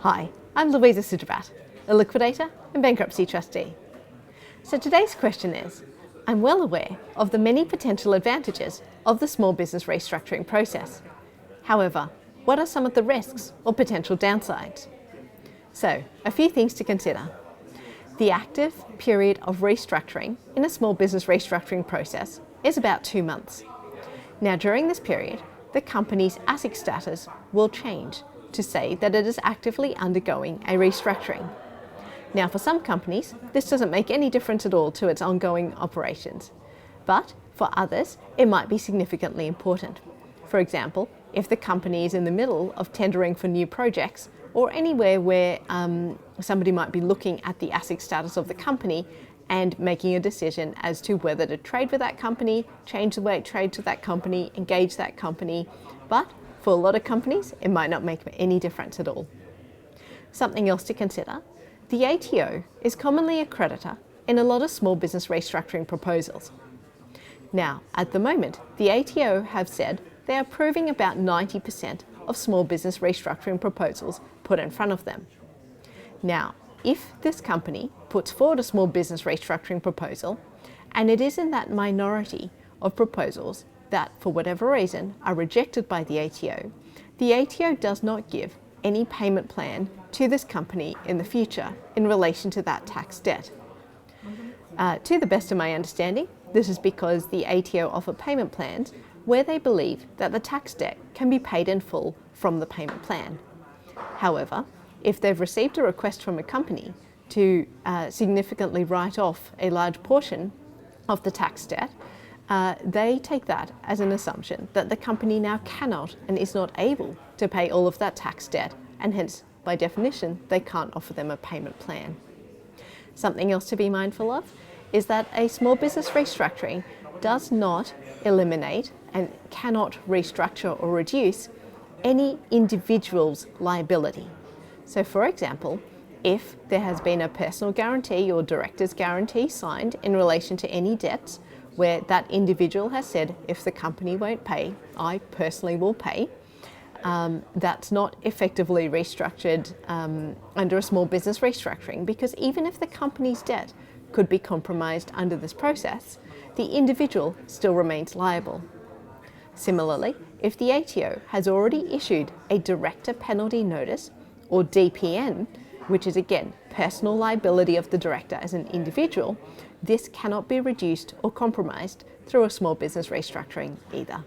Hi, I'm Louisa Sijabat, a liquidator and bankruptcy trustee. So today's question is, I'm well aware of the many potential advantages of the small business restructuring process. However, what are some of the risks or potential downsides? So, a few things to consider. The active period of restructuring in a small business restructuring process is about 2 months. Now, during this period, the company's ASIC status will change to say that it is actively undergoing a restructuring. Now, for some companies, this doesn't make any difference at all to its ongoing operations, but for others, it might be significantly important. For example, if the company is in the middle of tendering for new projects or anywhere where somebody might be looking at the ASIC status of the company and making a decision as to whether to trade with that company, change the way it trades with that company, engage that company. But for a lot of companies, it might not make any difference at all. Something else to consider, the ATO is commonly a creditor in a lot of small business restructuring proposals. Now, at the moment, the ATO have said they are approving about 90% of small business restructuring proposals put in front of them. Now, if this company puts forward a small business restructuring proposal, and it is in that minority of proposals that, for whatever reason, are rejected by the ATO does not give any payment plan to this company in the future in relation to that tax debt. To the best of my understanding, this is because the ATO offer payment plans where they believe that the tax debt can be paid in full from the payment plan. However, if they've received a request from a company to significantly write off a large portion of the tax debt, they take that as an assumption that the company now cannot and is not able to pay all of that tax debt, and hence, by definition, they can't offer them a payment plan. Something else to be mindful of is that a small business restructuring does not eliminate and cannot restructure or reduce any individual's liability. So, for example, if there has been a personal guarantee or director's guarantee signed in relation to any debts where that individual has said, if the company won't pay, I personally will pay, that's not effectively restructured under a small business restructuring, because even if the company's debt could be compromised under this process, the individual still remains liable. Similarly, if the ATO has already issued a director penalty notice, or DPN, which is again personal liability of the director as an individual, this cannot be reduced or compromised through a small business restructuring either.